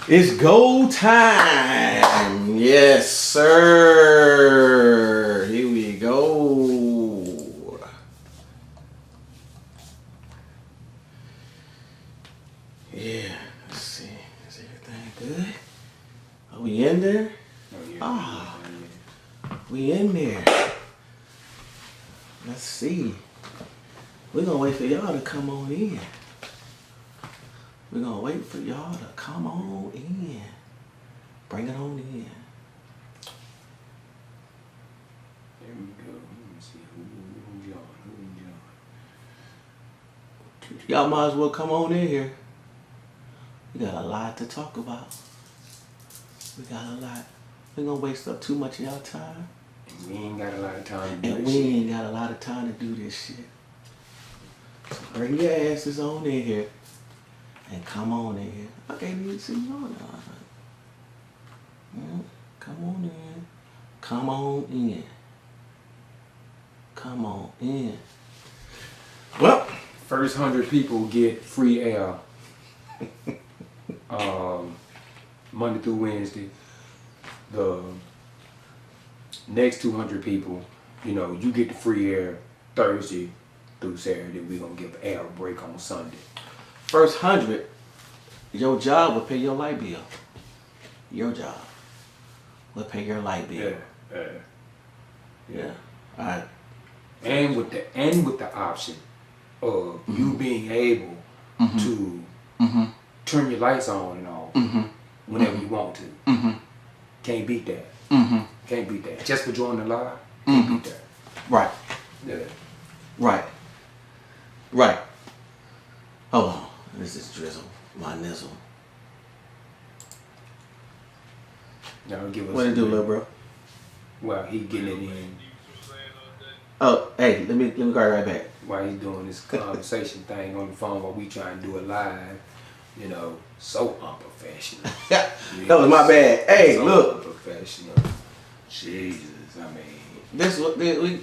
It's go time. Yes, sir. Here we go. Yeah. Let's see. Is everything good? Are we in there? Ah, we in there. Let's see. We're gonna wait for y'all to come on in. We're gonna wait for y'all to come on in. Bring it on in. There we go. Let me see who Y'all might as well come on in here. We got a lot to talk about. We got a lot. We're gonna waste up too much of y'all time. And we ain't got a lot of time to do And this we shit. ain't got a lot of time to do this shit. So bring your asses on in here. And come on in here. I can't even see you on there. Come on in. Come on in. Come on in. Well, First 100 people get free air. Monday through Wednesday. The next 200 people, you get the free air Thursday through Saturday. We're gonna give air a break on Sunday. first 100, your job will pay your light bill. Your job will pay your light bill. Yeah. All right. And with the option of you being able to turn your lights on and off whenever you want to. Can't beat that. Can't beat that. Just for joining the live, can't beat that. Right. Yeah. Right. Right. Hold on. This is Drizzle. My nizzle. Now give us. What it do, little bro? While he getting it in. Oh, hey, let me go right back. While he's doing this conversation thing on the phone while we trying to do it live, so unprofessional. That was my bad. Hey, so look. unprofessional. Jesus, I mean. This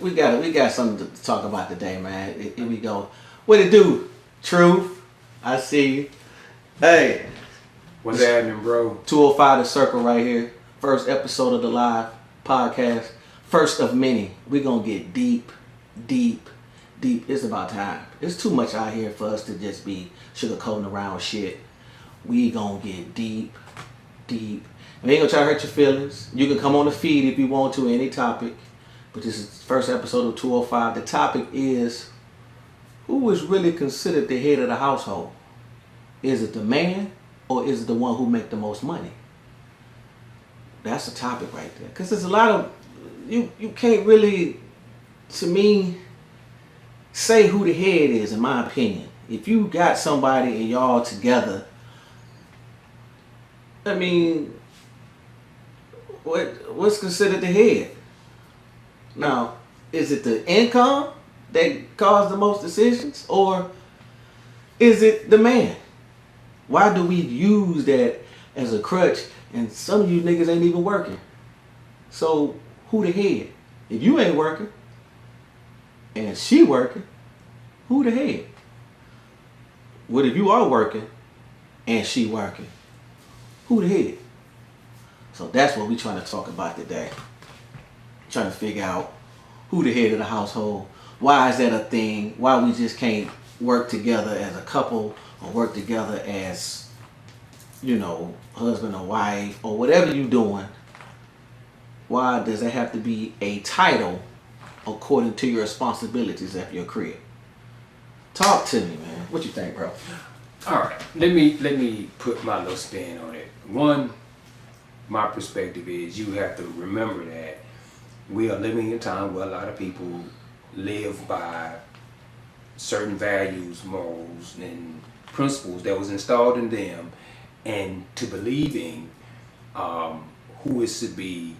we got something to talk about today, man. Here we go. What it do? Truth. I see you. Hey. What's happening, bro? 205 The Circle right here. First episode of the live podcast. First of many. We're going to get deep. It's about time. It's too much out here for us to just be sugarcoating around shit. We going to get deep. We ain't going to try to hurt your feelings. You can come on the feed if you want to, any topic. But this is the first episode of 205. The topic is, who is really considered the head of the household? Is it the man or is it the one who make the most money? That's the topic right there. Because there's a lot of, you can't really, to me, say who the head is, in my opinion. If you got somebody and y'all together, I mean, what's considered the head? Now, is it the income that caused the most decisions, or is it the man? Why do we use that as a crutch? And some of you niggas ain't even working. So who the head? If you ain't working and she working, who the head? What if you are working and she working? Who the head? So that's what we trying to talk about today. Trying to figure out who the head of the household. Why is that a thing? Why we just can't work together as a couple or work together as, husband or wife or whatever you doing. Why does it have to be a title according to your responsibilities at your crib? Talk to me, man. What you think, bro? All right, let me put my little spin on it. One, my perspective is you have to remember that we are living in a time where a lot of people live by certain values, morals, and principles that was installed in them, and to believing who is to be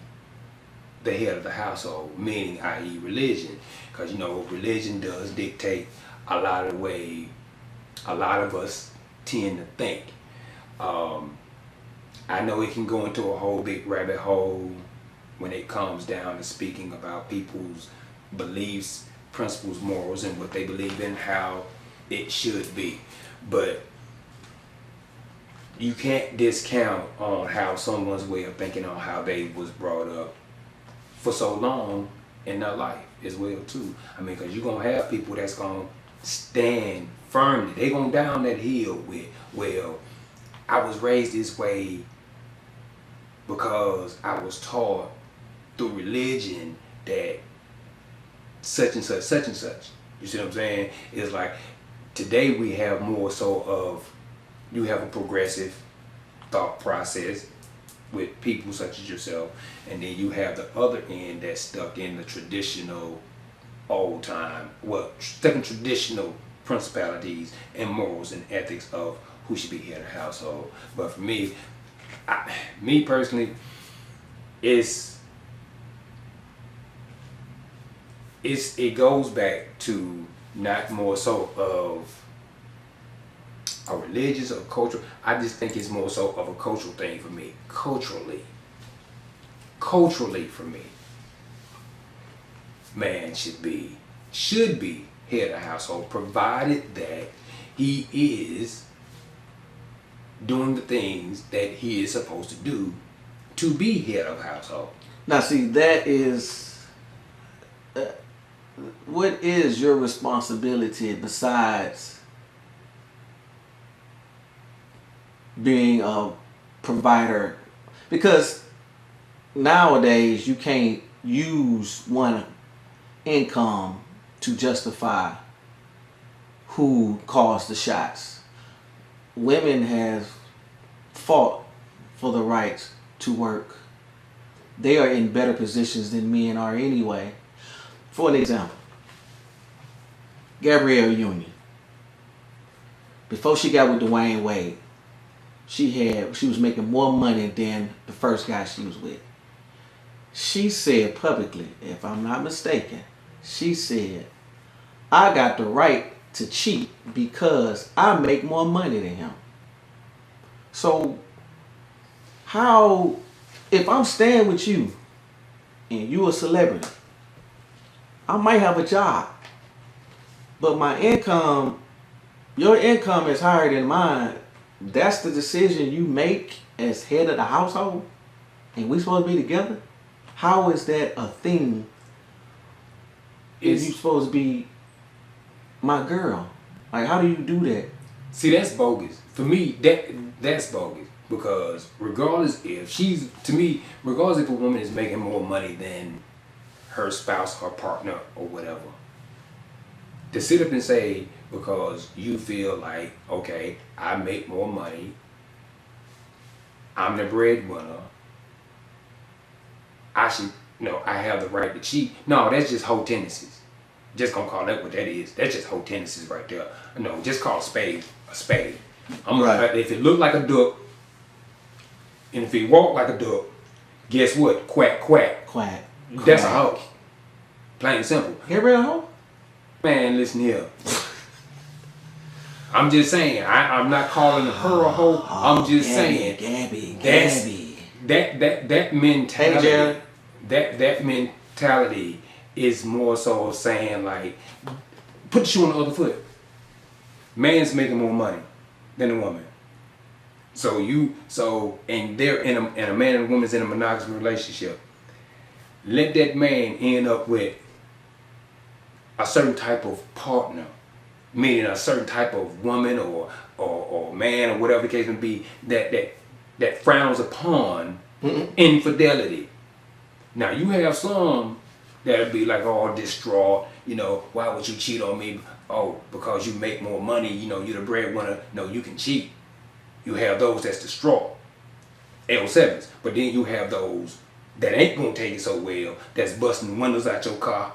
the head of the household, meaning i.e. religion, because religion does dictate a lot of the way a lot of us tend to think. I know it can go into a whole big rabbit hole when it comes down to speaking about people's beliefs, principles, morals, and what they believe in, how it should be. But you can't discount on how someone's way of thinking on how they was brought up for so long in their life as well too. I mean, because you're gonna have people that's gonna stand firmly. They gonna down that hill with, well, I was raised this way because I was taught through religion that such and such, such and such. You see what I'm saying? It's like today we have more so of, you have a progressive thought process with people such as yourself, and then you have the other end that's stuck in the traditional old time, stuck in traditional principalities and morals and ethics of who should be head of the household. But for me, me personally, it goes back to not more so of a religious or cultural. I just think it's more so of a cultural thing for me. Culturally for me, man should be head of the household, provided that he is doing the things that he is supposed to do to be head of household. Now, see, that is what is your responsibility besides being a provider? Because nowadays you can't use one income to justify who calls the shots. Women have fought for the rights to work. They are in better positions than men are anyway. For an example, Gabrielle Union. Before she got with Dwayne Wade, she was making more money than the first guy she was with. She said publicly, if I'm not mistaken, she said, I got the right to cheat because I make more money than him. So how, if I'm staying with you and you a celebrity, I might have a job, but my income, your income is higher than mine. That's the decision you make as head of the household, and we supposed to be together? How is that a thing if you supposed to be my girl? Like, how do you do that? See, that's bogus. For me, that's bogus. Because regardless if a woman is making more money than her spouse, her partner, or whatever, to sit up and say, because you feel like, okay, I make more money, I'm the breadwinner, I have the right to cheat. No, that's just whole tendencies. Just gonna call that what that is. That's just whole tendencies right there. No, just call a spade a spade. Right. If it looked like a duck, and if it walked like a duck, guess what? Quack, quack. Quack. That's a hoe. Plain and simple. Gabrielle hoe? Man, listen here. I'm just saying. I'm not calling her a hoe. I'm just saying. Gabby. That mentality. Hey, Jared. That mentality is more so of saying, like, put the shoe on the other foot. Man's making more money than a woman. And they're in a man and a woman's in a monogamous relationship. Let that man end up with a certain type of partner, meaning a certain type of woman or man or whatever the case may be, that frowns upon infidelity. Now you have some that'll be like all distraught, why would you cheat on me? Oh, because you make more money, you're the breadwinner. No, you can cheat. You have those that's distraught, L7s. But then you have those that ain't gonna take it so well, that's busting windows out your car,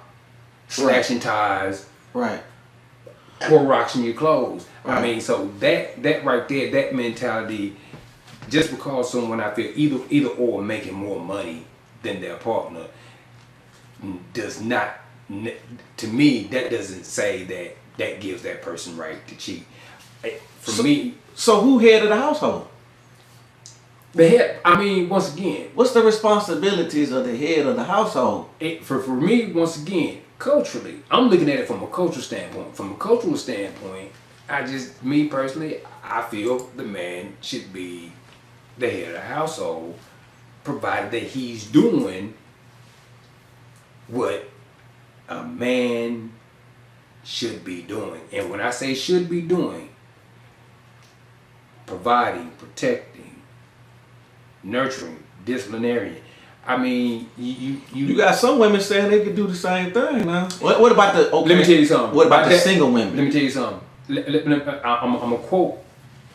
slashing tires, right, or rocks in your clothes. Right. I mean, so that right there, that mentality, just because someone, I feel, either or making more money than their partner, does not, to me, that doesn't say that gives that person right to cheat. For me. So who head of the household? The head, once again. What's the responsibilities of the head of the household? For me, once again, culturally, I'm looking at it from a cultural standpoint. From a cultural standpoint, me personally, I feel the man should be the head of the household, provided that he's doing what a man should be doing. And when I say should be doing, providing, protecting, nurturing, disciplinarian. I mean, you got some women saying they could do the same thing now. What about the? Okay, let me tell you something. What about the single women? Let me tell you something. I'm gonna quote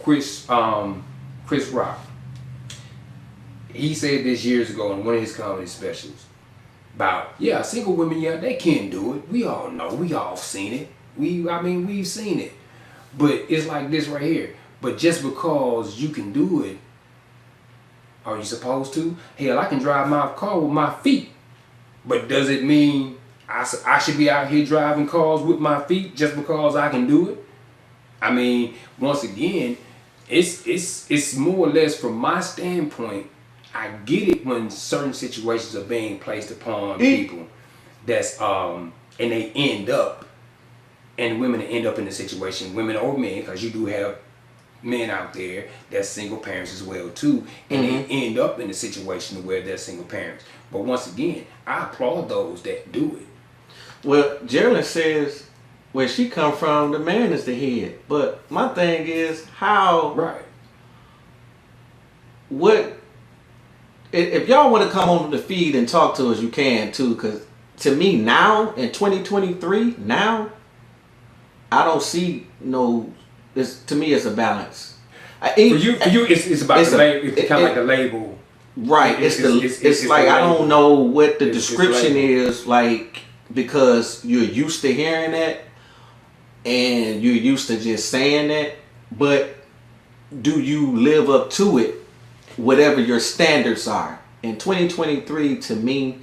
Chris Rock. He said this years ago in one of his comedy specials about single women, they can do it. We all know, we all seen it. We've seen it. But it's like this right here. But just because you can do it, are you supposed to? Hell, I can drive my car with my feet. But does it mean I should be out here driving cars with my feet just because I can do it? I mean, once again, it's more or less from my standpoint. I get it when certain situations are being placed upon people that's and they end up, and women end up in the situation, women or men, because you do have men out there that's single parents as well too, and they end up in a situation where they're single parents. But once again, I applaud those that do it. Well, Geraldine says where she come from, the man is the head. But my thing is what if y'all want to come on the feed and talk to us, you can too, because to me now in 2023, now I don't see no. To me, it's a balance. For you, it's about the label. It's kind of like the label, right? It's like I don't know what the description is like, because you're used to hearing that and you're used to just saying that, but do you live up to it? Whatever your standards are. In 2023, to me,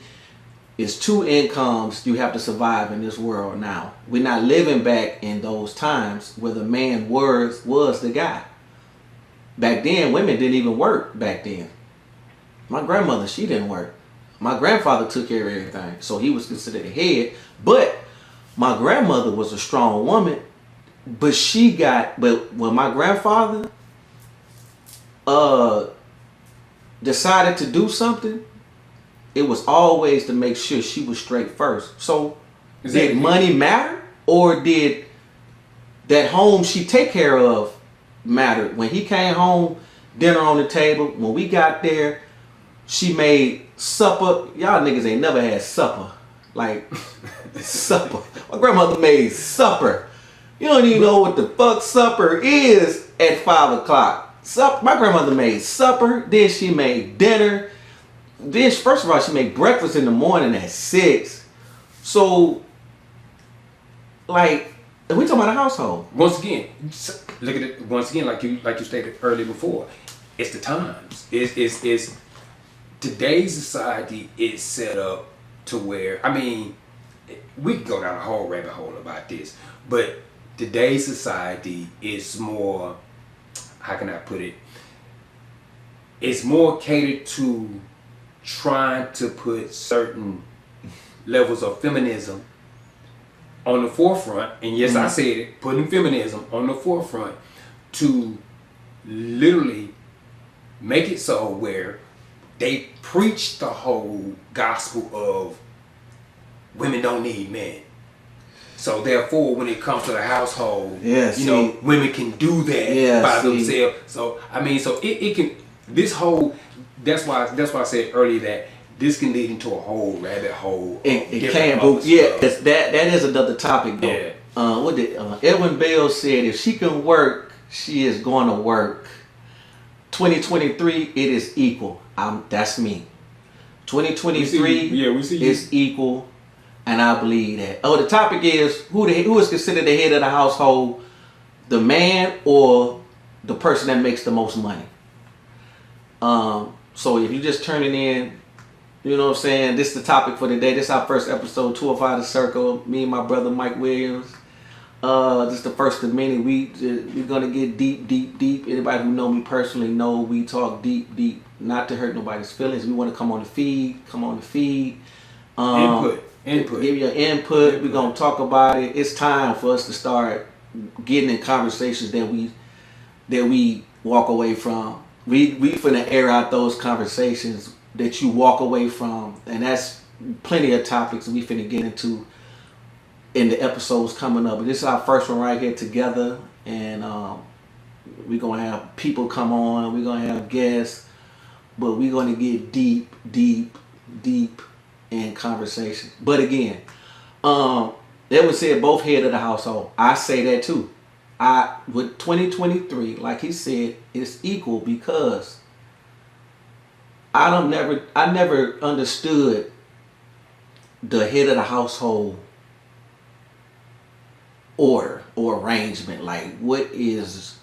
is 2 incomes you have to survive in this world now. We're not living back in those times where the man was the guy. Back then, women didn't even work back then. My grandmother, she didn't work. My grandfather took care of everything, so he was considered the head. But my grandmother was a strong woman, but when my grandfather decided to do something, it was always to make sure she was straight first. So did money matter, or did that home she take care of matter? When he came home, dinner on the table. When we got there, she made supper. Y'all niggas ain't never had supper. Like supper. My grandmother made supper. You don't even know what the fuck supper is at 5 o'clock. My grandmother made supper, then she made dinner. Then, first of all, she made breakfast in the morning at 6. So, like, we talking about a household. Once again, look at it. Once again, like you stated earlier before, it's the times. It's today's society is set up to where, I mean, we could go down a whole rabbit hole about this, but today's society is more. How can I put it? It's more catered to trying to put certain levels of feminism on the forefront. And yes, I said it, putting feminism on the forefront to literally make it so where they preach the whole gospel of women don't need men. So therefore, when it comes to the household, women can do that by themselves. So I mean, so it can. This whole. That's why I said earlier that this can lead into a whole rabbit hole. It can, but that is another topic though. Yeah. What did Edwin Bell said? If she can work, she is going to work. 2023, it is equal. That's me. 2023, we see is equal. And I believe that. The topic is who is considered the head of the household, the man or the person that makes the most money. So if you just turning in, you know what I'm saying, this is the topic for today. This is our first episode, 205 The Circle. Me and my brother Mike Williams. This is the first of many. We're gonna get deep. Anybody who know me personally know we talk deep, not to hurt nobody's feelings. We want to come on the feed. Input. Give your input. We're going to talk about it. It's time for us to start getting in conversations that we walk away from. We finna air out those conversations that you walk away from, and that's plenty of topics we finna get into in the episodes coming up. But this is our first one right here together, and we're gonna have people come on. We're gonna have guests, but we're gonna get deep in conversation. But again, they would say both head of the household. I say that too. With 2023, like he said, it's equal because I never understood the head of the household order or arrangement. Like, what is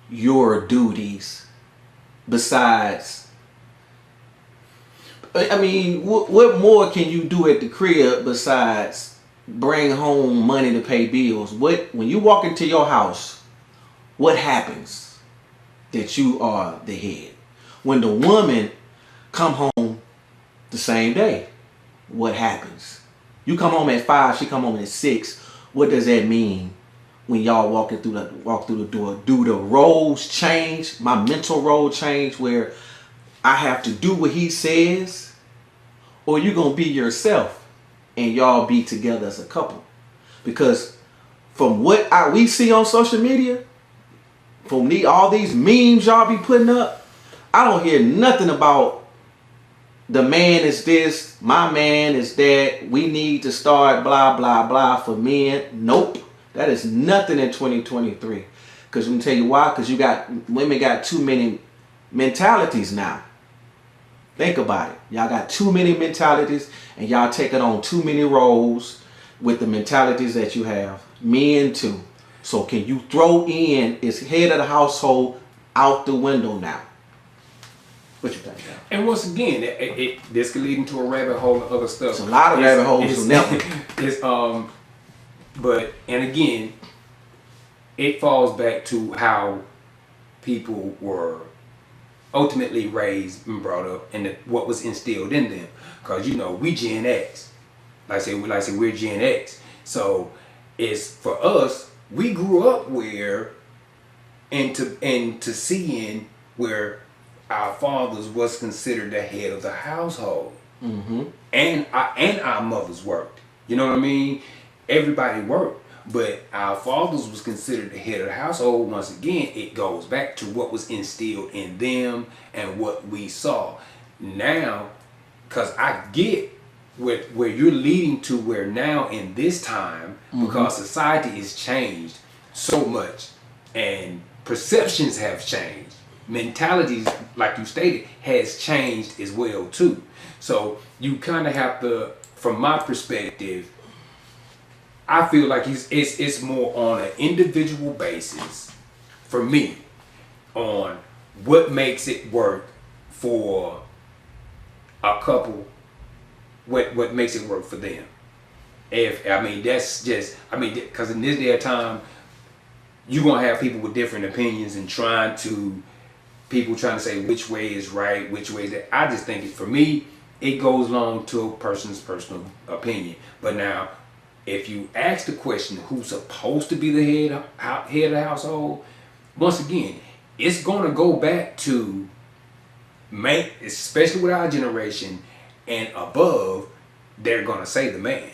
your duties besides? I mean, what more can you do at the crib besides bring home money to pay bills? When you walk into your house, what happens that you are the head? When the woman come home the same day, what happens? You come home at 5, she come home at 6. What does that mean when y'all walk through the door? Do the roles change? My mental role change where I have to do what he says, or you gonna be yourself and y'all be together as a couple? Because from what we see on social media, from all these memes y'all be putting up, I don't hear nothing about the man is this, my man is that, we need to start blah blah blah for men. Nope, that is nothing in 2023. Because let me tell you why. Because women got too many mentalities now. Think about it. Y'all got too many mentalities, and y'all taking on too many roles with the mentalities that you have. Men too. So can you throw in is head of the household out the window now? What you think? And once again, this could lead into a rabbit hole of other stuff. It's a lot of rabbit holes. But again, it falls back to how people were ultimately raised and brought up, and what was instilled in them. Because we Gen X, like I say, we're Gen X. So it's for us. We grew up where, and to seeing where our fathers was considered the head of the household, and our mothers worked. You know what I mean? Everybody worked. But our fathers was considered the head of the household. Once again, it goes back to what was instilled in them and what we saw. Now, because I get where you're leading to, where now in this time, because society has changed so much and perceptions have changed, mentalities, like you stated, has changed as well too. So you kind of have to, from my perspective, I feel like it's more on an individual basis for me on what makes it work for a couple, what makes it work for them. That's just, because in this day of time, you're going to have people with different opinions and people trying to say which way is right, which way is that. I just think for me, it goes along to a person's personal opinion. But now, if you ask the question, who's supposed to be the head of the household, once again, it's going to go back to especially with our generation and above, they're going to say the man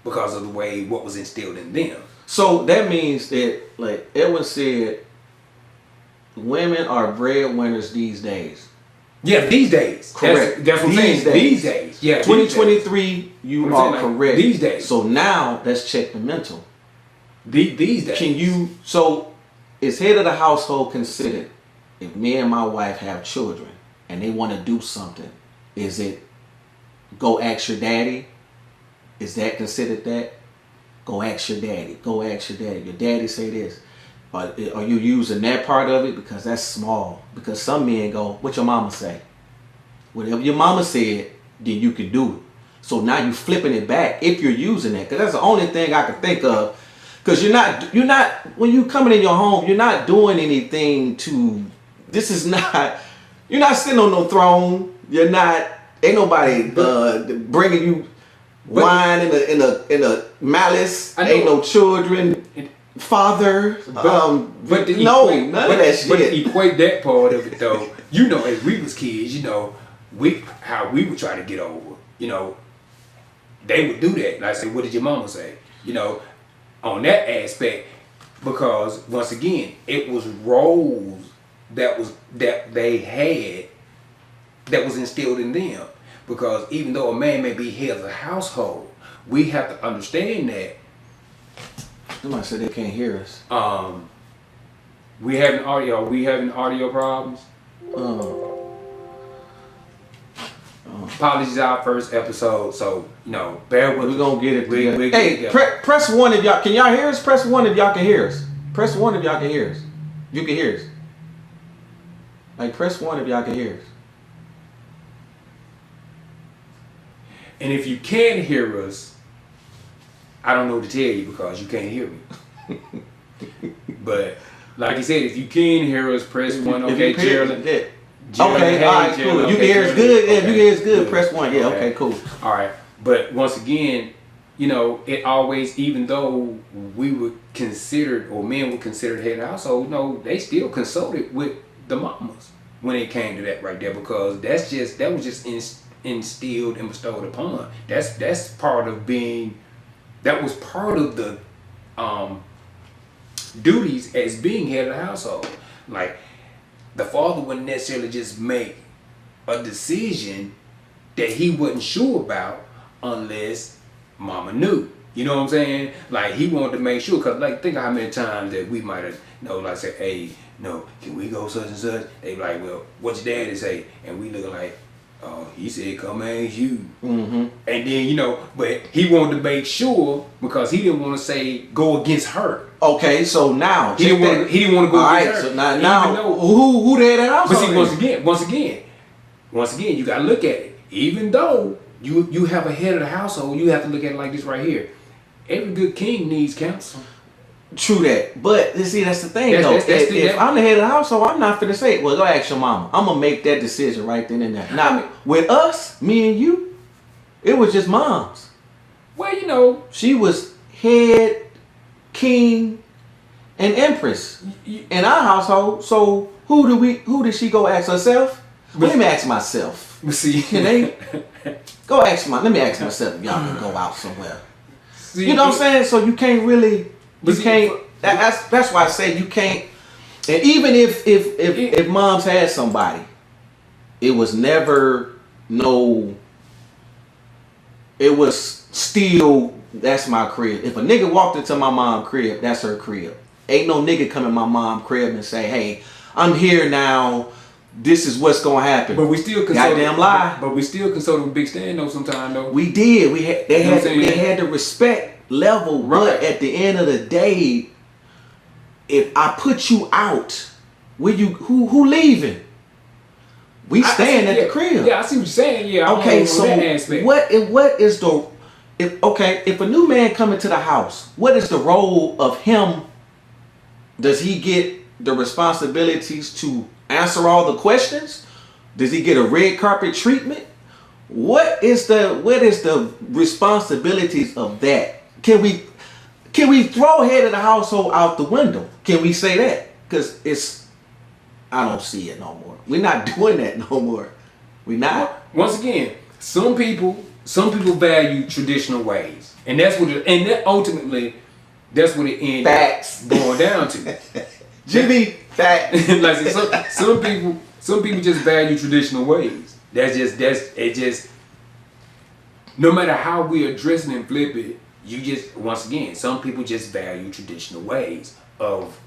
because of the way what was instilled in them. So that means that, like Edwin said, women are breadwinners these days. Yeah, these days. Correct. That's what I'm saying. These days. Yeah. 2023, you are correct. These days. So now let's check the mental. These days. So is head of the household considered, if me and my wife have children and they want to do something, is it go ask your daddy? Is that considered that? Go ask your daddy. Go ask your daddy. Your daddy say this. Are you using that part of it? Because that's small. Because some men go, what your mama say? Whatever your mama said, then you can do it. So now you flipping it back if you're using it. Because that's the only thing I can think of. Because you're not, when you coming in your home, you're not doing anything to, you're not sitting on no throne. You're not, ain't nobody bringing you wine in a malice. Ain't no children. father. But to no, equate, none of that shit. But to equate that part of it though, you know, as we was kids, you know, how we would try to get over, you know, they would do that. Like I say, what did your mama say? You know, on that aspect, because once again, it was roles that they had that was instilled in them. Because even though a man may be head of the household, we have to understand that. Somebody said they can't hear us. We having audio problems. Apologies, our first episode, so you know, bear with us. We're gonna get it together. Hey, together. Press 1 if y'all can hear us. Press 1 if y'all can hear us. Press 1 if y'all can hear us. You can hear us. Like, press 1 if y'all can hear us. And if you can hear us, I don't know what to tell you because you can't hear me. But like you said, if you can hear us, press 1. Okay, Geraldine. Okay, all right, cool. You can hear us good. Yeah, if you can hear us good, press 1. Yeah, okay, cool. All right, but once again, you know, it always, even though we were considered, or men were considered head of household, no, they still consulted with the mamas when it came to that right there, because that was just instilled and bestowed upon. That's part of being. That was part of the duties as being head of the household. Like, the father wouldn't necessarily just make a decision that he wasn't sure about unless mama knew. You know what I'm saying? Like, he wanted to make sure, because like, think of how many times that we might have, you know, like say, hey, no, can we go such and such? They be like, well, what's your daddy say? And we look like, oh, he said come ask you. Mm-hmm. And then, you know, but he wanted to make sure, because he didn't want to say go against her. Okay, so now He didn't want to go against her. So now who the head of the household? But see, once again, you gotta look at it. Even though you have a head of the household, you have to look at it like this right here. Every good king needs counsel. True that, but you see, that's the thing though. If I'm the head of the household, I'm not finna say, well, go ask your mama. I'm gonna make that decision right then and there. Now, with us, me and you, it was just moms. Well, you know, she was head, king, and empress in our household. So who did she go ask herself? Well, let me ask myself. See, can they go ask let me ask myself if y'all can go out somewhere. See, you know what I'm saying? So you can't really. You can't. That's why I say you can't. And even if moms had somebody, it was never no. It was still, that's my crib. If a nigga walked into my mom's crib, that's her crib. Ain't no nigga come in my mom's crib and say, hey, I'm here now. This is what's gonna happen. But we still goddamn lie. But we still consulted with Big Stan though sometimes though. We did. They had the respect level, right. But at the end of the day, if I put you out, who leaving? We staying at the crib. Yeah, I see what you're saying. Yeah. Okay, so what is the if a new man come into the house, what is the role of him? Does he get the responsibilities to answer all the questions? Does he get a red carpet treatment? What is the responsibilities of that? Can we throw head of the household out the window? Can we say that? Because I don't see it no more. We're not doing that no more. We not. Once again, some people value traditional ways, and that's what ultimately that's what it ends Facts. Going down to. Jimmy, facts. Like some people just value traditional ways. It just no matter how we address it and flip it, once again, some people just value traditional ways of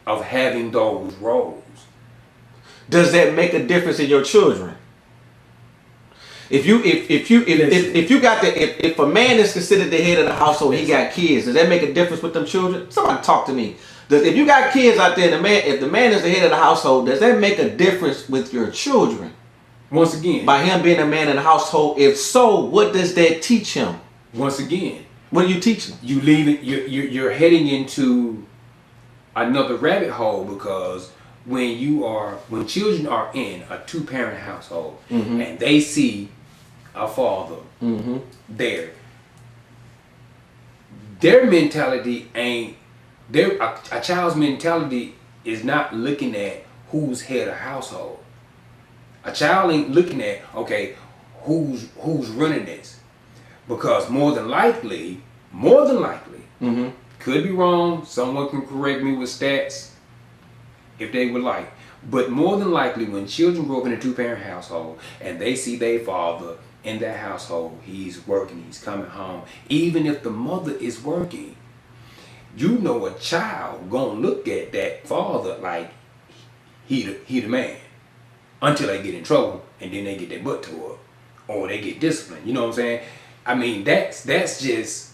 having those roles. Does that make a difference in your children? If a man is considered the head of the household, he got kids, does that make a difference with them children? Somebody talk to me. If you got kids out there, if the man is the head of the household, does that make a difference with your children? Once again, by him being a man in the household, if so, what does that teach him? Once again, what do you teach him? You leave it. You're heading into another rabbit hole, because when children are in a 2-parent household, mm-hmm. and they see a father mm-hmm. there, their mentality ain't A child's mentality is not looking at who's head of household. A child ain't looking at, okay, who's running this, because more than likely, could be wrong. Someone can correct me with stats if they would like. But more than likely, when children grow up in a two-parent household and they see their father in that household, he's working, he's coming home, even if the mother is working, you know a child gonna look at that father like he the man, until they get in trouble and then they get their butt tore up or they get disciplined. You know what I'm saying? I mean, that's just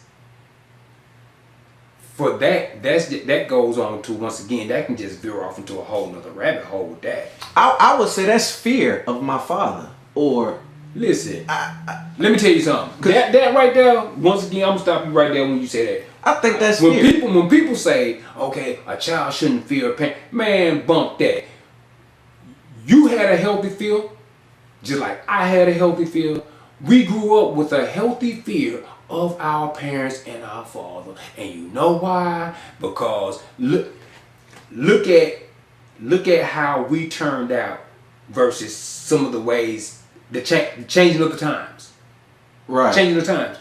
for that goes on to, once again, that can just veer off into a whole nother rabbit hole with that. I would say that's fear of my father. Or listen, let me tell you something. That right there, once again, I'm gonna stop you right there when you say that. I think that's when fear. When people say, okay, a child shouldn't fear a parent, man, bump that. You had a healthy fear, just like I had a healthy fear. We grew up with a healthy fear of our parents and our father. And you know why? Because look at how we turned out versus some of the ways, the changing of the times. Right. Changing the times.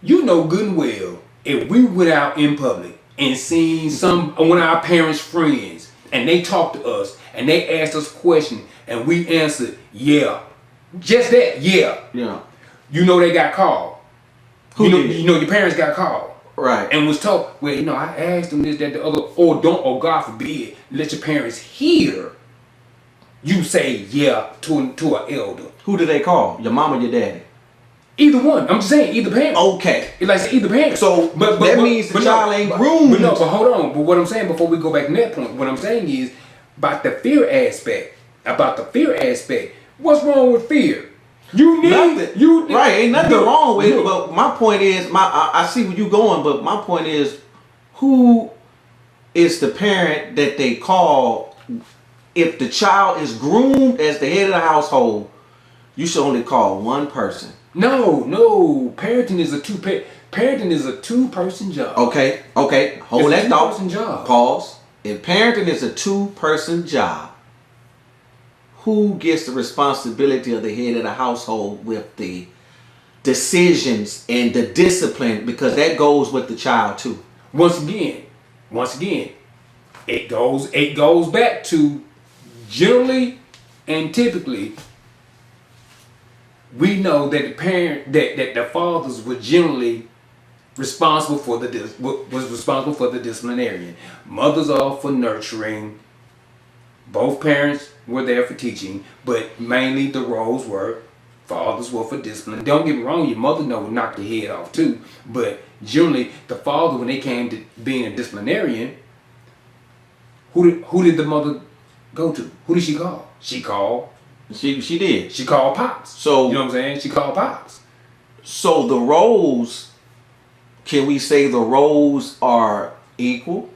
You know good and well, if we went out in public and seen one of our parents' friends and they talked to us and they asked us questions and we answered, yeah. Just that, yeah. Yeah. You know they got called. Who you did? know your parents got called. Right. And was told, well, you know, I asked them this, that, the other, or God forbid, let your parents hear you say yeah to an elder. Who do they call? Your mom or your daddy? Either one. I'm just saying, either parent. Okay. It's like either parent. So that means the child ain't groomed. But hold on. But what I'm saying, before we go back to that point, what I'm saying is about the fear aspect. What's wrong with fear? You need nothing. Right, ain't nothing wrong with it. But my point is, I see where you going. But my point is, who is the parent that they call? If the child is groomed as the head of the household, you should only call one person. No. Parenting is a two-person job. Okay. Hold that thought. Job. Pause. If parenting is a two-person job, who gets the responsibility of the head of the household with the decisions and the discipline? Because that goes with the child too. Once again, it goes back to generally and typically. We know that the fathers were generally responsible for the disciplinarian. Mothers are for nurturing. Both parents were there for teaching, but mainly the roles were fathers were for discipline. Don't get me wrong, your mother would knock your head off too, but generally the father, when they came to being a disciplinarian, who did the mother go to? Who did she call? She did. She called Pops. So you know what I'm saying? She called Pops. So the roles, can we say the roles are equal?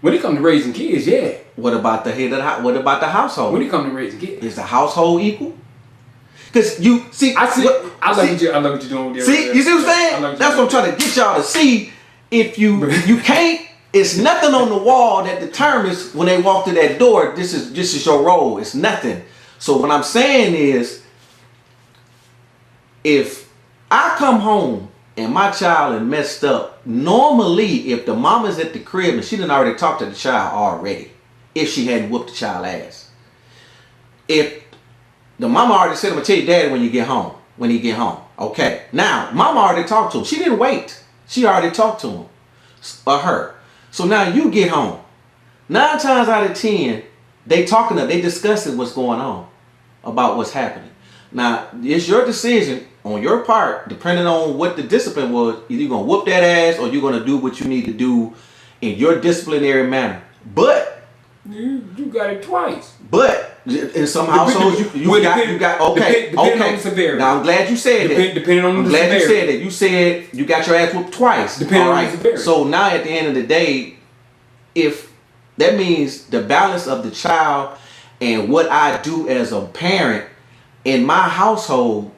When it comes to raising kids, yeah. What about the head of what about the household? When it comes to raising kids, is the household equal? Because you see, I love what you're doing there. See, you see what I'm saying? That's what I'm trying to get y'all to see. If you can't. It's nothing on the wall that determines when they walk through that door, this is your role. It's nothing. So what I'm saying is, if I come home and my child is messed up, normally if the mama's at the crib and she done already talked to the child already, if she hadn't whooped the child ass. If the mama already said, I'm gonna tell your daddy when he get home. Okay. Now, mama already talked to him. She didn't wait. She already talked to him or her. So now you get home. 9 times out of 10, they discussing what's going on about what's happening. Now, it's your decision on your part, depending on what the discipline was. Either you're going to whoop that ass or you're going to do what you need to do in your disciplinary manner. But you got it twice. But in some households, you got okay. Depending on the severity. Now I'm glad you said that. Depending on the severity. You said that. You said you got your ass whooped twice. Depending on the severity. So now at the end of the day, if that means the balance of the child and what I do as a parent in my household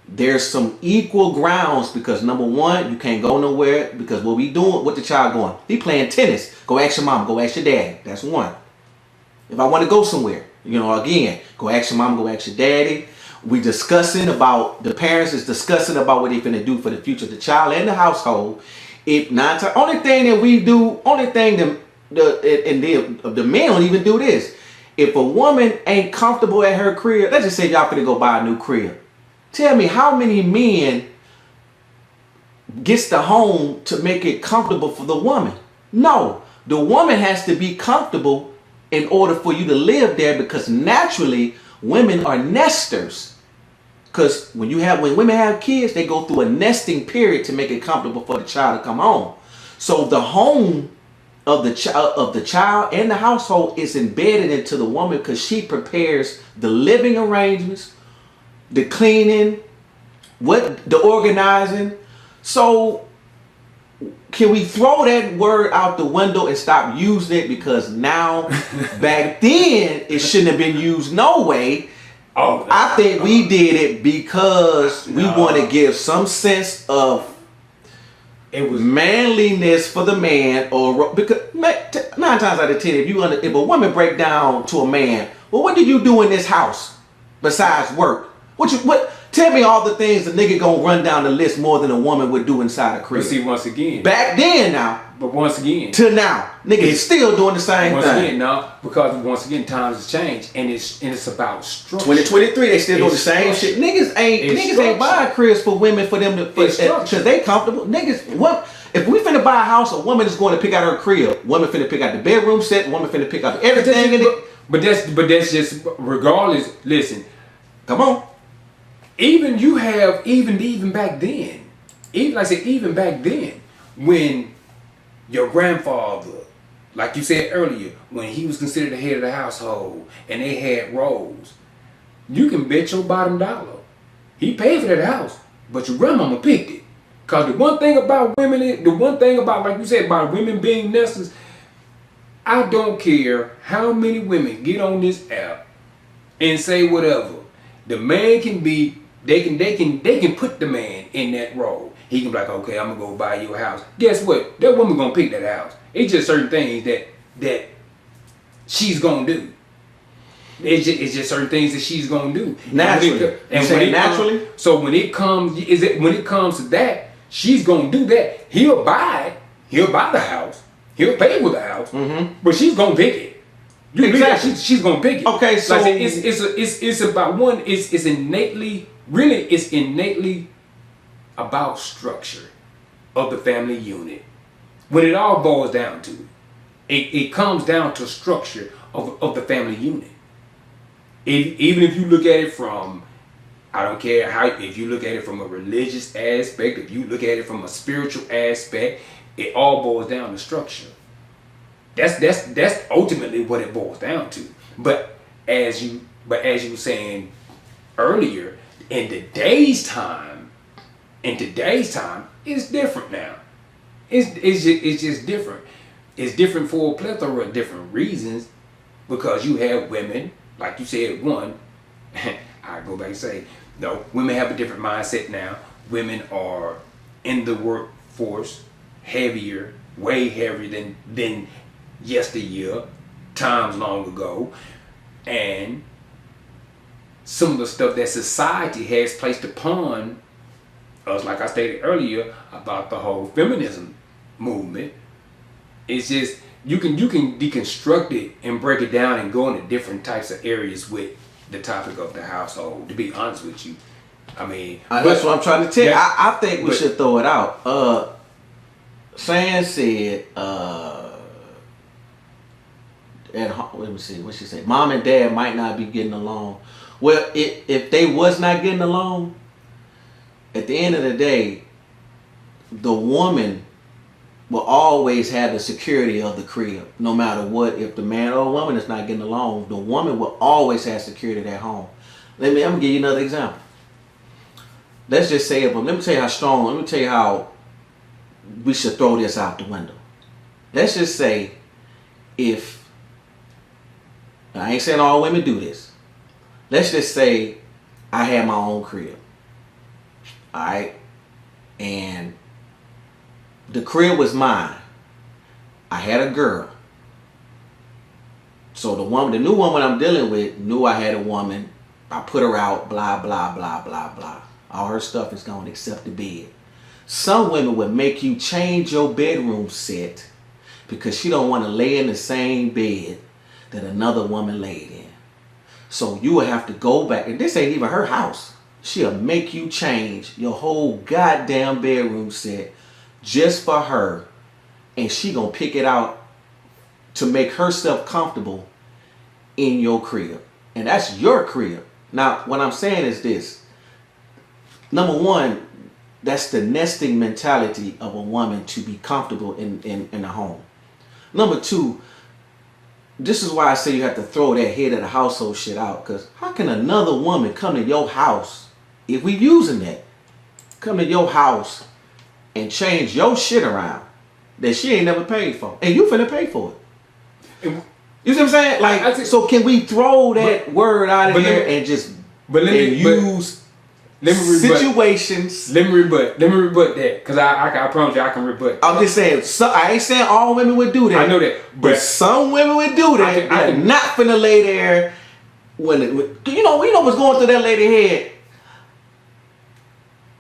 there's some equal grounds, because number one, you can't go nowhere, because what we doing, what the child going? He playing tennis. Go ask your mom, go ask your daddy. That's one. If I want to go somewhere, again, go ask your mom, go ask your daddy. We discussing about, the parents is discussing about what they're finna do for the future of the child and the household. Only thing that we do, the men don't even do this. If a woman ain't comfortable at her crib, let's just say y'all finna go buy a new crib. Tell me how many men gets the home to make it comfortable for the woman? No, the woman has to be comfortable in order for you to live there, because naturally women are nesters. Because when women have kids, they go through a nesting period to make it comfortable for the child to come home. So the home of the child and the household is embedded into the woman, because she prepares the living arrangements, the cleaning, the organizing. So can we throw that word out the window and stop using it? Because now, back then, it shouldn't have been used no way. Oh, I think we did it because we want to give some sense of manliness for the man, or because 9 times out of 10, if a woman break down to a man, well, what do you do in this house besides work? Tell me all the things the nigga gonna run down the list more than a woman would do inside a crib. But see, once again, back then now, but once again, to now, niggas still doing the same once thing. Again, no, because once again, times have changed, and it's about structure. 2023, they still doing the same shit. Niggas ain't buying cribs for women for them to because they comfortable. Niggas, what if we finna buy a house? A woman is going to pick out her crib. Woman finna pick out the bedroom set. Woman finna pick out everything in it. But that's just regardless. Listen, come on. Even back then, even back then, when your grandfather, like you said earlier, when he was considered the head of the household and they had roles, you can bet your bottom dollar he paid for that house, but your grandmama picked it. Cause the one thing about women, like you said, about women being nesters, I don't care how many women get on this app and say whatever. The man can be. They can put the man in that role. He can be like, okay, I'm gonna go buy you a house. Guess what? That woman gonna pick that house. It's just certain things that she's gonna do. It's just certain things that she's gonna do. Naturally. Naturally. So when it comes to that, she's gonna do that. He'll buy it. He'll buy the house. He'll pay for the house. Mm-hmm. But she's gonna pick it. You exactly. She's gonna pick it. Okay, so like it's about one. It's innately about structure of the family unit. When it all boils down to it comes down to structure of the family unit. Even if you look at it from, I don't care if you look at it from a religious aspect, if you look at it from a spiritual aspect, it all boils down to structure. That's ultimately what it boils down to. But as you were saying earlier, in today's time, it's different now. It's just different. It's different for a plethora of different reasons, because you have women, like you said, one, I go back and say, no, women have a different mindset now. Women are in the workforce way heavier than yesteryear, times long ago, and some of the stuff that society has placed upon us, like I stated earlier about the whole feminism movement, it's just you can deconstruct it and break it down and go into different types of areas with the topic of the household. To be honest with you, I mean, that's what I'm trying to tell you. I think we should throw it out. Shan said, let me see what she said. Mom and dad might not be getting along. Well, if they was not getting along, at the end of the day, the woman will always have the security of the crib, no matter what. If the man or woman is not getting along, the woman will always have security at home. I'm gonna give you another example. Let's just say let me tell you how we should throw this out the window. Let's just say I ain't saying all women do this. Let's just say I had my own crib. All right, and the crib was mine. I had a girl. So the new woman I'm dealing with knew I had a woman. I put her out, blah, blah, blah, blah, blah. All her stuff is gone except the bed. Some women would make you change your bedroom set because she don't want to lay in the same bed that another woman laid in. So you would have to go back, and this ain't even her house. She'll make you change your whole goddamn bedroom set just for her, and she gonna pick it out to make herself comfortable in your crib. And that's your crib. Now, what I'm saying is this. Number one, that's the nesting mentality of a woman to be comfortable in a home. Number two, this is why I say you have to throw that head of the household shit out. Because how can another woman come to your house, if we using that, come to your house and change your shit around that she ain't never paid for, and you finna pay for it? You see what I'm saying? Like, so can we throw that word out of here and just use situations? Let me rebut that, because I promise you I can rebut that. I'm just saying, I ain't saying all women would do that. I know that, but some women would do that. They're not finna lay there when you know what's going through that lady head.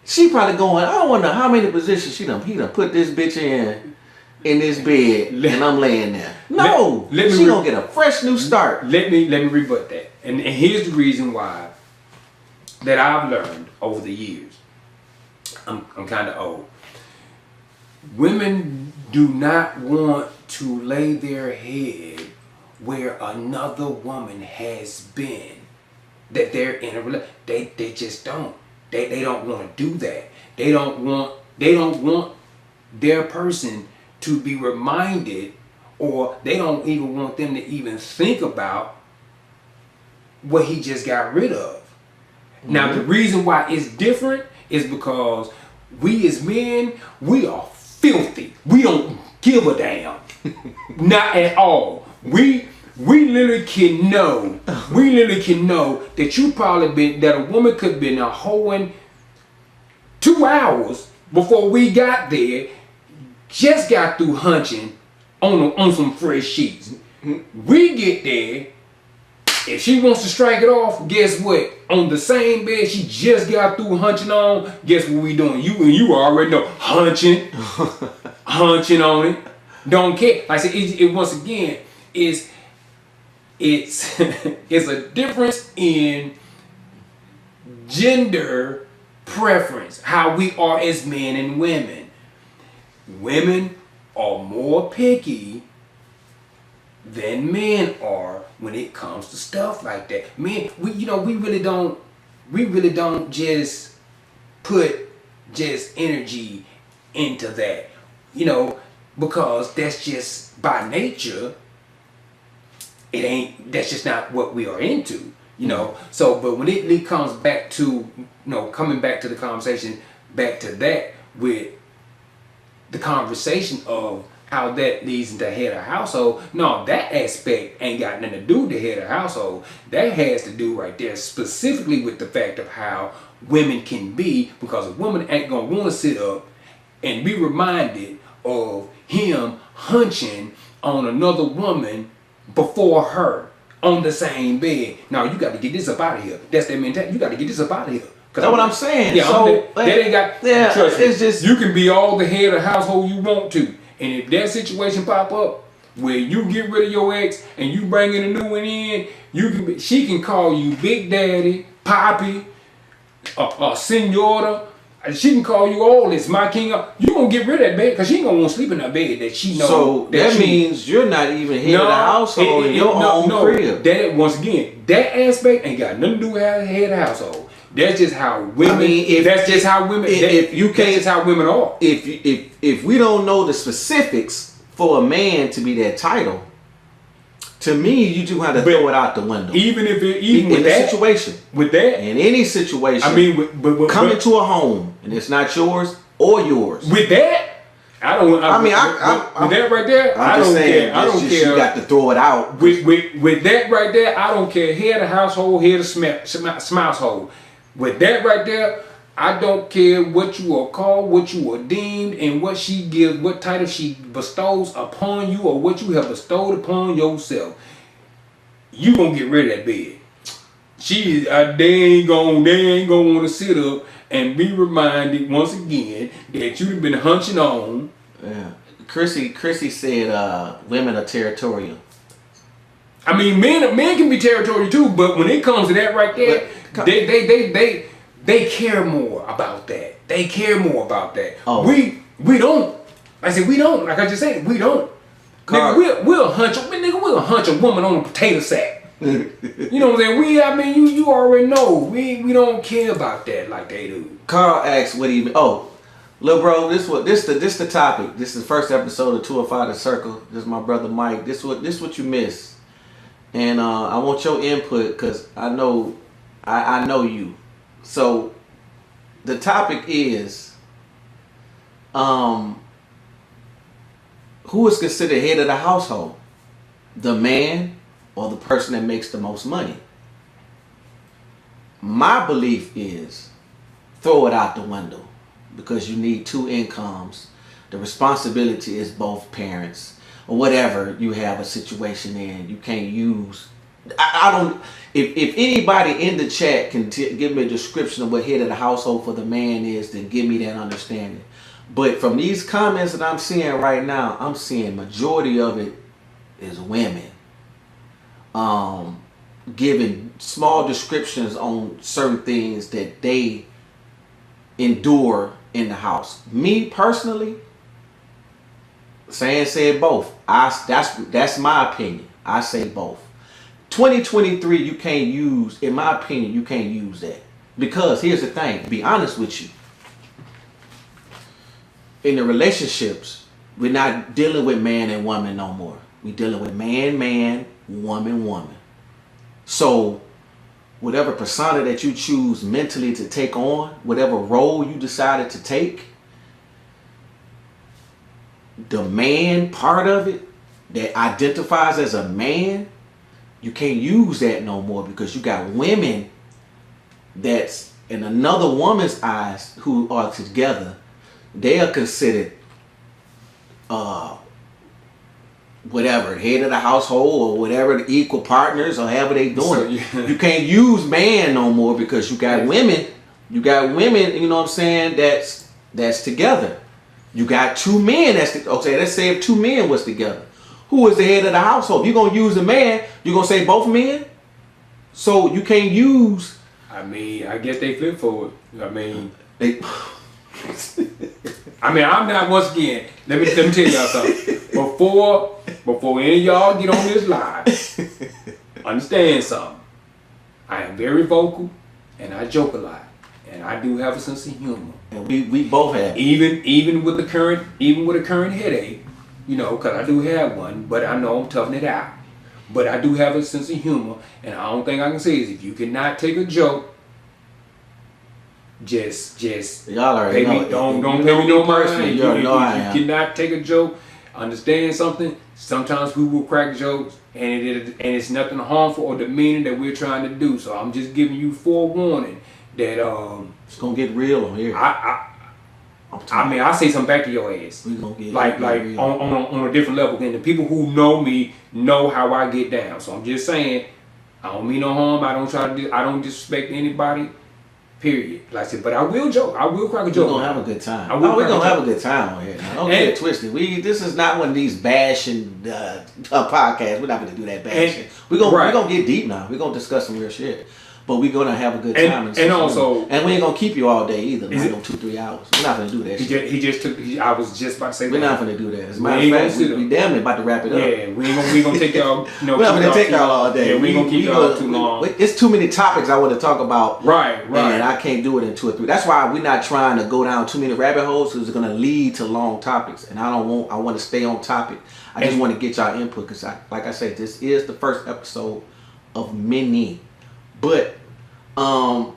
She probably going, I don't wonder how many positions he done put this bitch in this bed, and I'm laying there. No, she gonna get a fresh new start. Let me rebut that, and here's the reason why that I've learned over the years. I'm kind of old. Women do not want to lay their head where another woman has been, that they're in a relationship. They just don't. They don't want to do that. They don't want their person to be reminded, or they don't even want them to even think about what he just got rid of. Mm-hmm. Now, the reason why it's different is because we as men, we are filthy. We don't give a damn. Not at all. We literally can know. We literally can know that that a woman could have been a hoeing 2 hours before we got there, just got through hunching on some fresh sheets. We get there, if she wants to strike it off, guess what? On the same bed she just got through hunching on, guess what we doing? You already know, hunching on it. Don't care. Like I said, it once again it's it's a difference in gender preference, how we are as men and women. Women are more picky than men are when it comes to stuff like that. Men, we really don't just put just energy into that, because that's just by nature. That's just not what we are into, So, but when it comes back to, coming back to the conversation, back to that with the conversation of how that leads into head of household. No, that aspect ain't got nothing to do with the head of household. That has to do right there specifically with the fact of how women can be, because a woman ain't gonna want to sit up and be reminded of him hunching on another woman before her on the same bed. Now you got to get this up out of here. That's their mentality. You got to get this up out of here. That's what I'm saying. Yeah, so that ain't got. Yeah, trust me, it's just you can be all the head of household you want to, and if that situation pop up where you get rid of your ex and you bring in a new one in, she can call you Big Daddy, Poppy, Senora. She can call you all this, my king. You gonna get rid of that bed because she ain't gonna want to sleep in that bed that she knows. So that means you're not even head of the household in your own crib. That once again, that aspect ain't got nothing to do with head of household. That's just how women. That's just how women are. If we don't know the specifics for a man to be that title, to me, you do have to throw it out the window. Even in with that situation, in any situation. I mean, but come into a home and it's not yours or yours. With that, I don't. With that right there, I don't care. I don't care. You got to throw it out. With that right there, I don't care. Head of household, head of smousehold. With that right there, I don't care what you are called, what you are deemed, and what she gives, what title she bestows upon you, or what you have bestowed upon yourself. You gonna get rid of that bed. They ain't gonna want to sit up and be reminded once again that you've been hunching on. Yeah. Chrissy said women are territorial. I mean, men can be territorial too, but when it comes to that right there, they care more about that. They care more about that. Oh. We don't. I said we don't. Like I just said, we don't. Nigga, we'll hunch a woman on a potato sack. You know what I'm saying? You already know. We don't care about that like they do. Carl asks what he. Oh, little bro, this the topic. This is the first episode of 205 The Circle. This is my brother Mike. This what you missed, and I want your input because I know you. So the topic is who is considered head of the household, the man or the person that makes the most money? My belief is throw it out the window because you need two incomes. The responsibility is both parents or whatever you have a situation in. You can't use. I don't. If anybody in the chat can give me a description of what head of the household for the man is, then give me that understanding. But from these comments that I'm seeing right now, I'm seeing majority of it is women. Giving small descriptions on certain things that they endure in the house. Me personally, said both. That's my opinion. I say both. 2023, you can't use, in my opinion, you can't use that. Because here's the thing, to be honest with you. In the relationships, we're not dealing with man and woman no more. We're dealing with man, woman. So, whatever persona that you choose mentally to take on, whatever role you decided to take, the man part of it that identifies as a man, you can't use that no more because you got women that's in another woman's eyes who are together. They are considered whatever, head of the household or whatever, the equal partners or however they doing it. You can't use man no more because you got women, you know what I'm saying, that's together. You got two men okay, let's say if two men was together. Who is the head of the household? You're going to use a man, you're going to say both men? So you can't use... I guess they flip forward. I'm not, once again, let me tell y'all something. Before any of y'all get on this live, understand something. I am very vocal and I joke a lot. And I do have a sense of humor. And we both have. Even with a current headache, because I do have one, but I know I'm toughing it out. But I do have a sense of humor, and the only thing I can say is if you cannot take a joke, just y'all already know. Don't pay me no mind. If you cannot take a joke, understand something. Sometimes we will crack jokes, and it's nothing harmful or demeaning that we're trying to do. So I'm just giving you forewarning that it's gonna get real on here. I say something back to your ass. We gonna get like on a different level. And the people who know me know how I get down. So I'm just saying, I don't mean no harm. I don't disrespect anybody. Period. Like I said, but I will joke. I will crack a joke. We're gonna have a good time. We're gonna have a good time on here. Don't get it twisted. This is not one of these bashing podcasts. We're not gonna do that bashing. We're gonna get deep now. We're gonna discuss some real shit. But we're gonna have a good time. And we ain't gonna keep you all day either. Like 2-3 hours. We're not gonna do that. I was just about to say we're not gonna do that. As a matter of fact, we damn near about to wrap it up. Yeah, we gonna take y'all. We're not gonna take y'all all day. Yeah, we gonna keep y'all too long. It's too many topics I want to talk about. Right. And I can't do it in 2 or 3. That's why we're not trying to go down too many rabbit holes because it's gonna lead to long topics. And I want to stay on topic. I just want to get y'all input because, like I said, this is the first episode of many. But come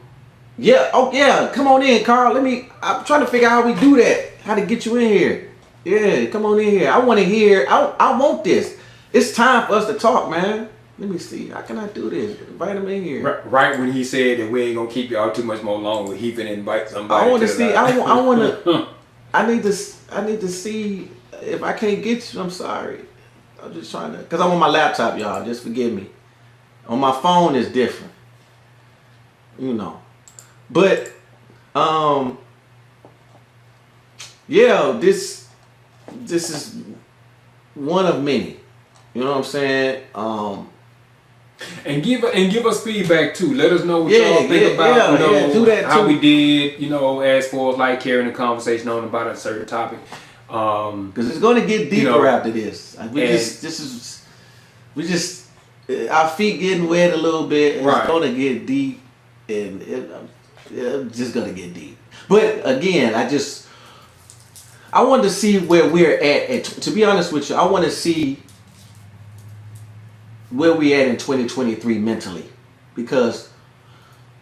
on in, Carl. I'm trying to figure out how we do that. How to get you in here. Yeah, come on in here. I want to hear. I want this. It's time for us to talk, man. Let me see. How can I do this? Invite him in here. Right when he said that we ain't gonna keep y'all too much more longer, he finna invite somebody. I want to see. I want to. I need to see if I can't get you. I'm sorry. I'm just trying to, cause I'm on my laptop, y'all. Just forgive me. On my phone is different, you know. But yeah, this is one of many. You know what I'm saying? And give us feedback too. Let us know what y'all think about do that how too. we did, as far as like carrying the conversation on about a certain topic. Because it's going to get deeper after this. We just our feet getting wet a little bit. And It's going to get deep, and it's just going to get deep. But again, I wanted to see where we're at. To be honest with you, I want to see where we at in 2023 mentally, because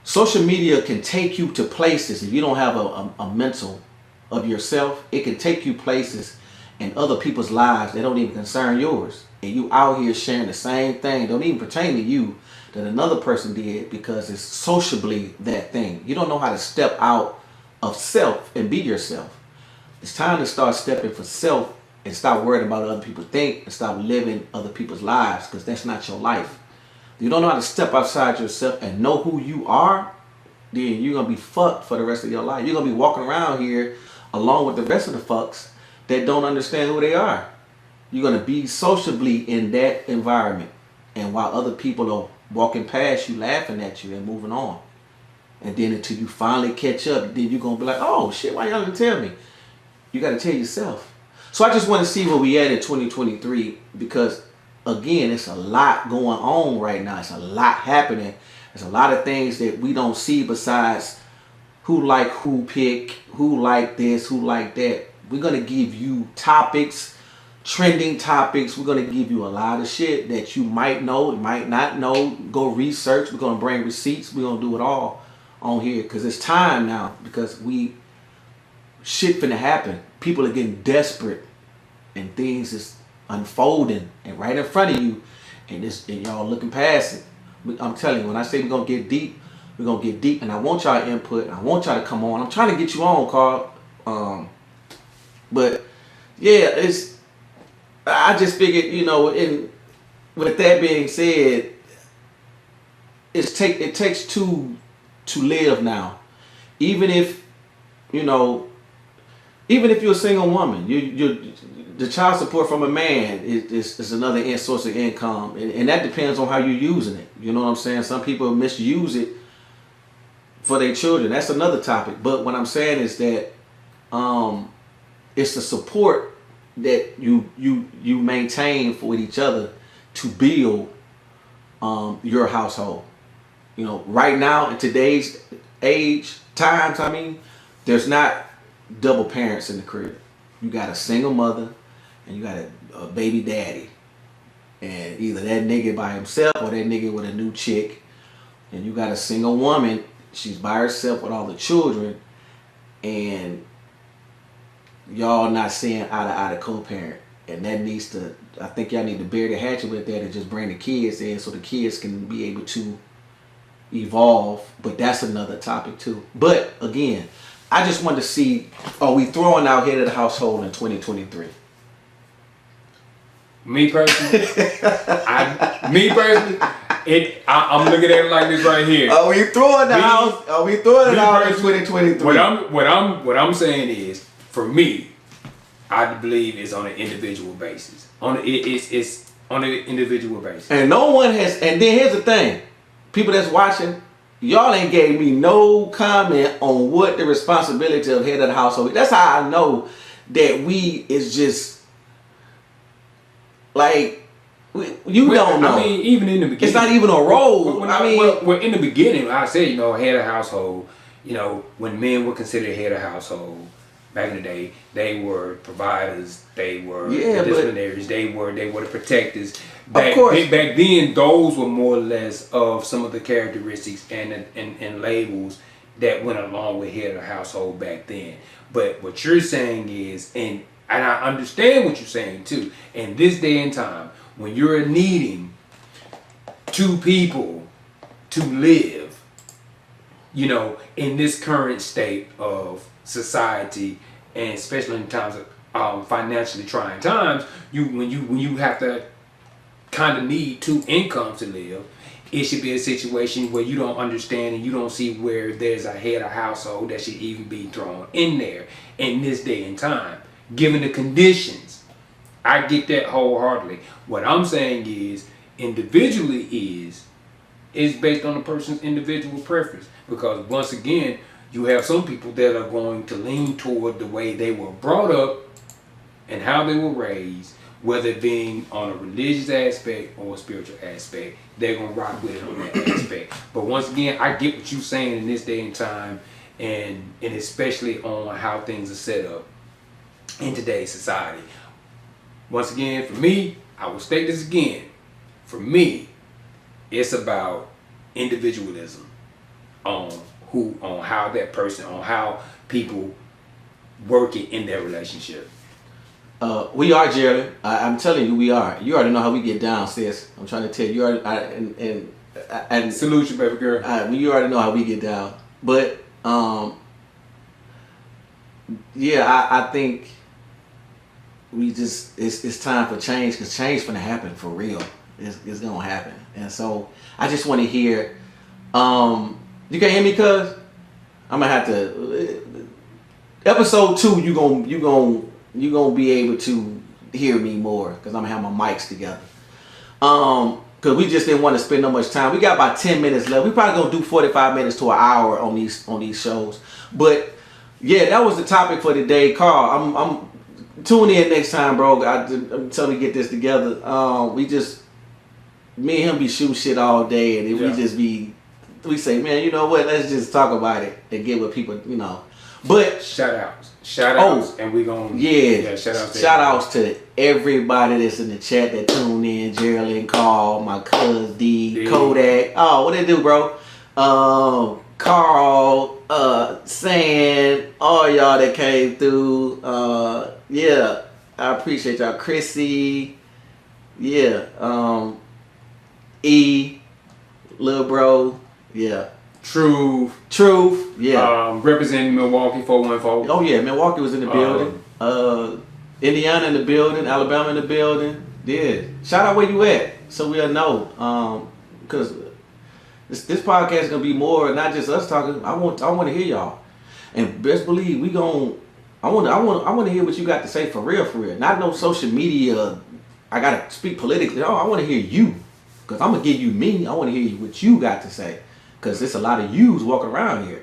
social media can take you to places if you don't have a mental of yourself. It can take you places in other people's lives that don't even concern yours, and you out here sharing the same thing, don't even pertain to you, that another person did, because it's sociably that thing. You don't know how to step out of self and be yourself. It's time to start stepping for self and stop worrying about what other people think, and stop living other people's lives, because that's not your life. You don't know how to step outside yourself and know who you are, then you're going to be fucked for the rest of your life. You're going to be walking around here along with the rest of the fucks that don't understand who they are. You're going to be sociably in that environment, and while other people are walking past you, laughing at you and moving on. And then until you finally catch up, then you're going to be like, oh shit, why y'all didn't tell me? You got to tell yourself. So I just want to see where we at in 2023, because again, it's a lot going on right now. It's a lot happening. There's a lot of things that we don't see besides who like who pick, who like this, who like that. We're going to give you topics, trending topics. We're going to give you a lot of shit that you might know, might not know. Go research. We're going to bring receipts. We're going to do it all on here, because it's time now, because shit finna happen. People are getting desperate, and things is unfolding and right in front of you, and y'all looking past it. I'm telling you, when I say we're gonna get deep, we're gonna get deep, and I want y'all input. I want y'all to come on. I'm trying to get you on, Carl. But yeah, I just figured, and with that being said, it takes two to live now. Even if you're a single woman, the child support from a man is another source of income, and that depends on how you're using it. You know what I'm saying? Some people misuse it for their children. That's another topic. But what I'm saying is that it's the support that you maintain with each other to build your household. Right now in today's times, there's not double parents in the crib. You got a single mother and you got a baby daddy, and either that nigga by himself or that nigga with a new chick, and you got a single woman, she's by herself with all the children, and y'all not seeing eye to co-parent. And that I think y'all need to bury the hatchet with that and just bring the kids in so the kids can be able to evolve. But that's another topic too. But again, I just wanted to see, are we throwing out head of the household in 2023? Me personally, I'm looking at it like this right here. Are we throwing it out in 2023? What I'm saying is, for me, I believe it's on an individual basis. It's on an individual basis. And no one has. And then here's the thing, people that's watching, y'all ain't gave me no comment on what the responsibility of head of the household is. That's how I know that we is just like don't know. Even in the beginning, it's not even a role. Well, in the beginning, I said, head of household. When men were considered head of household back in the day, they were providers. They were the disciplinaries. They were the protectors. Of course. Back then, those were more or less of some of the characteristics and labels that went along with head of the household back then. But what you're saying is, and I understand what you're saying too, in this day and time, when you're needing two people to live, you know, in this current state of society, and especially in times of financially trying times, when you have to kind of need two incomes to live, it should be a situation where you don't understand and you don't see where there's a head of household that should even be thrown in there in this day and time, given the conditions. I get that wholeheartedly. What I'm saying is, individually is based on a person's individual preference. Because once again, you have some people that are going to lean toward the way they were brought up and how they were raised, whether it being on a religious aspect or a spiritual aspect. They're going to rock with it on that aspect. But once again, I get what you're saying in this day and time, and especially on how things are set up in today's society. Once again, for me, I will state this again. For me, it's about individualism on how that person, on how people work it in their relationship. We are, Jerry. I'm telling you, we are. You already know how we get down, sis. I'm trying to tell you. You already, and salute you, baby girl. You already know how we get down. But yeah, I think we just it's time for change, because change gonna happen for real. It's gonna happen, and so I just want to hear. You can't hear me, cuz I'm gonna have to. Episode 2, you gonna be able to hear me more, because I'm gonna have my mics together. Because we just didn't want to spend no much time. We got about 10 minutes left. We probably gonna do 45 minutes to an hour on these shows. But yeah, that was the topic for today, Carl. I'm tune in next time, bro. I'm telling you, get this together. Me and him be shooting shit all day, and we say, man, you know what? Let's just talk about it and get what people, you know. But shout outs, and we gonna shout outs to everybody that's in the chat that tuned in. Geraldine, Carl, my cousin D, Kodak. Oh, what they do, bro? Carl, Sand, all y'all that came through. Yeah, I appreciate y'all. Chrissy, yeah, E, Lil Bro, yeah. Truth, yeah. Representing Milwaukee 414. Oh yeah, Milwaukee was in the building. Indiana in the building. Alabama in the building. Yeah. Shout out where you at, so we'll know. Because this podcast is gonna be more, not just us talking. I want to hear y'all, and best believe we gon' I want to hear what you got to say for real. Not no social media. I gotta speak politically. Oh, I want to hear you, because I'm gonna give you me. I want to hear what you got to say. Because there's a lot of yous walking around here.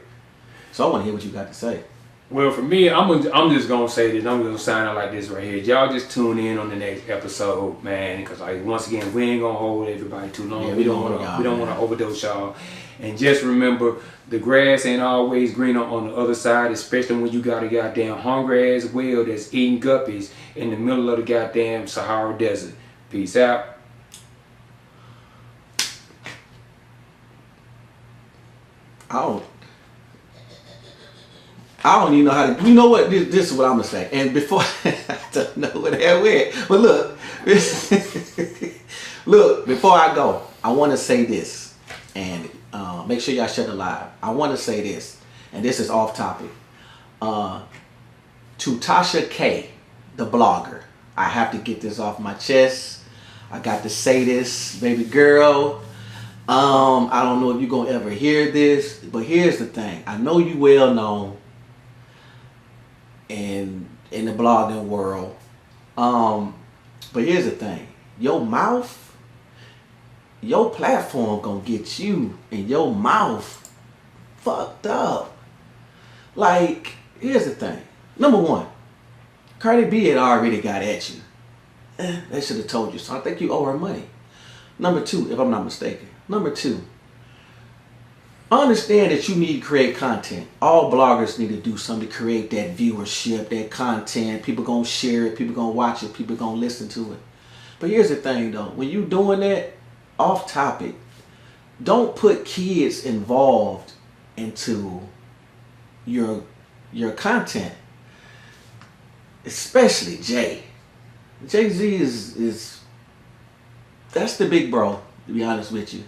So I want to hear what you got to say. Well, for me, I'm just going to say this. I'm going to sign out like this right here. Y'all just tune in on the next episode, man. Because like, once again, we ain't going to hold everybody too long. Yeah, we don't want to overdose y'all. And just remember, the grass ain't always greener on the other side, especially when you got a goddamn hungry ass whale that's eating guppies in the middle of the goddamn Sahara Desert. Peace out. I don't even know how to. You know what? This is what I'm gonna say. And before I don't know what the hell we're. But look, look. Before I go, I want to say this, and make sure y'all share the live. I want to say this, and this is off topic. To Tasha K, the blogger, I have to get this off my chest. I got to say this, baby girl. I don't know if you're gonna ever hear this, but here's the thing. I know you well known in the blogging world. But here's the thing. Your mouth, your platform gonna get you and your mouth fucked up. Like, here's the thing. Number one, Cardi B had already got at you. They should have told you so. I think you owe her money. Number two, if I'm not mistaken. Number two, understand that you need to create content. All bloggers need to do something to create that viewership, that content. People gonna share it, people gonna watch it, people gonna listen to it. But here's the thing though, when you doing that off topic, don't put kids involved into your content. Especially Jay-Z is that's the big bro. to be honest with you.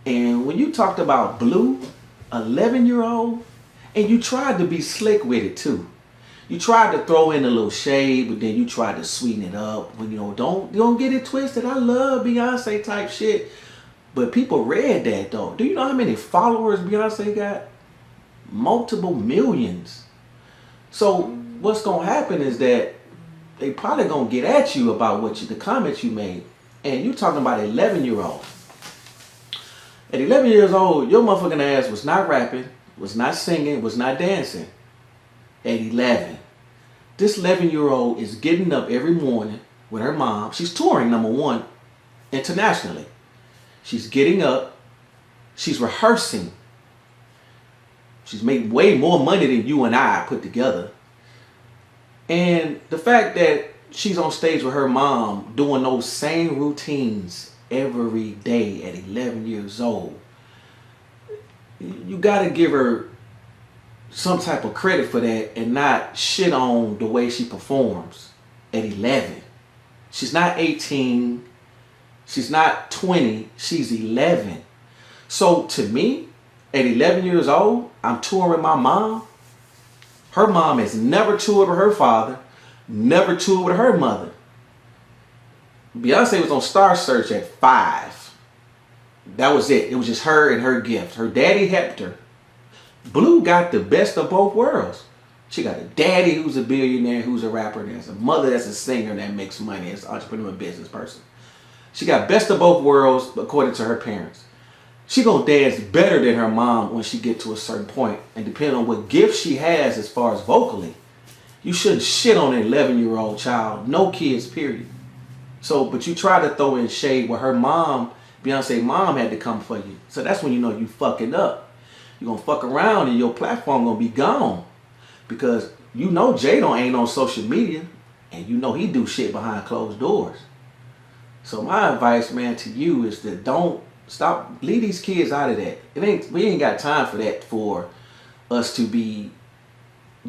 And when you talked about Blue, 11-year-old, and you tried to be slick with it too. You tried to throw in a little shade, but then you tried to sweeten it up. When don't get it twisted. I love Beyonce type shit. But people read that though. Do you know how many followers Beyonce got? Multiple millions. So what's gonna happen is that they probably gonna get at you about the comments you made. And you talking about an 11-year-old. At 11 years old, your motherfucking ass was not rapping, was not singing, was not dancing. At 11. This 11-year-old is getting up every morning with her mom. She's touring, number one, internationally. She's getting up. She's rehearsing. She's made way more money than you and I put together. And the fact that she's on stage with her mom doing those same routines every day at 11 years old, you got to give her some type of credit for that and not shit on the way she performs at 11. She's not 18. She's not 20. She's 11. So to me, at 11 years old, I'm touring with my mom. Her mom has never toured with her father, never toured with her mother. Beyonce was on Star Search at 5. That was it. It was just her and her gift. Her daddy helped her. Blue got the best of both worlds. She got a daddy who's a billionaire, who's a rapper, and there's a mother that's a singer that makes money as an entrepreneur and business person. She got best of both worlds according to her parents. She gonna dance better than her mom when she get to a certain point. And depending on what gift she has as far as vocally, you shouldn't shit on an 11-year-old child. No kids, period. So, but you try to throw in shade where her mom, Beyonce mom, had to come for you. So that's when you know you fucking up. You're going to fuck around and your platform going to be gone. Because you know Jadon ain't on social media. And you know he do shit behind closed doors. So my advice, man, to you is that don't stop. Leave these kids out of that. We ain't got time for that, for us to be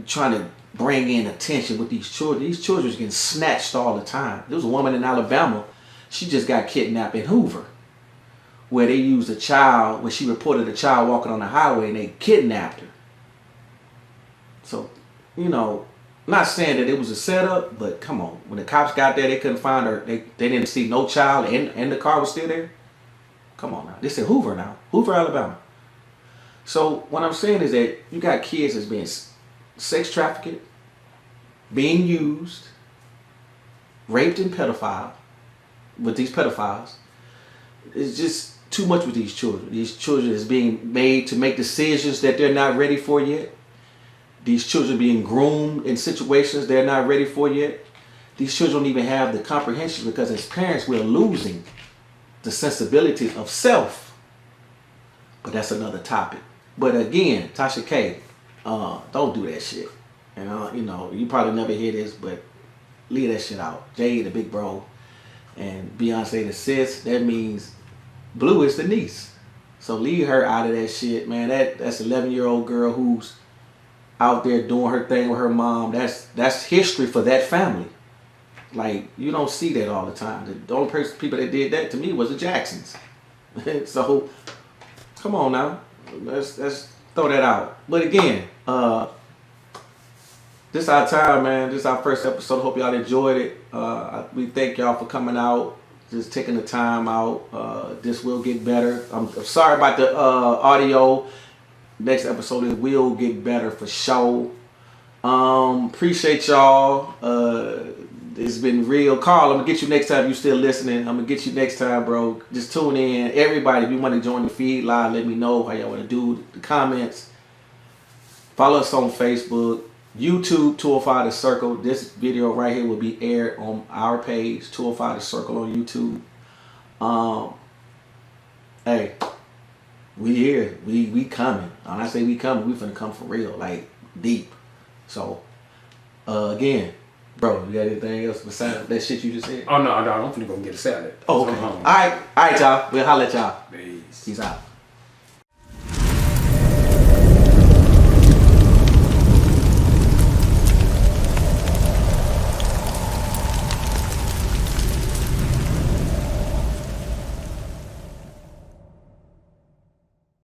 trying to bring in attention with these children. These children are getting snatched all the time. There was a woman in Alabama. She just got kidnapped in Hoover, where they used a child, when she reported a child walking on the highway and they kidnapped her. So, you know, not saying that it was a setup, but come on. When the cops got there, they couldn't find her. They didn't see no child and the car was still there. Come on now. This is Hoover now. Hoover, Alabama. So what I'm saying is that you got kids that's being sex trafficked, being used, raped and pedophile with these pedophiles. It's just too much with these children. These children is being made to make decisions that they're not ready for yet. These children being groomed in situations they're not ready for yet. These children don't even have the comprehension, because as parents we're losing the sensibility of self. But that's another topic. But again, Tasha K, don't do that shit. And you know, you probably never hear this, but leave that shit out. Jay the big bro and Beyonce the sis. That means Blue is the niece. So leave her out of that shit, man. That's 11-year-old girl who's out there doing her thing with her mom. That's history for that family. Like, you don't see that all the time. The only people that did that to me was the Jacksons. So come on now. Let's throw that out. But again, this is our time, man. This is our first episode. Hope y'all enjoyed it. We thank y'all for coming out, just taking the time out. This will get better. I'm sorry about the audio. Next episode, it will get better for sure. Appreciate y'all. It's been real. Carl, I'm gonna get you next time. You still listening? I'm gonna get you next time, bro. Just tune in. Everybody, if you want to join the feed live, let me know how y'all want to do the comments. Follow us on Facebook, YouTube, 205 The Circle. This video right here will be aired on our page, 205 The Circle on YouTube. Hey, we here. We coming. When I say we coming, we finna come for real, like deep. So, again, bro, you got anything else besides that shit you just said? Oh no, I'm finna go get a salad. Oh, okay. All right, y'all. We'll holler at y'all. Peace. Peace out.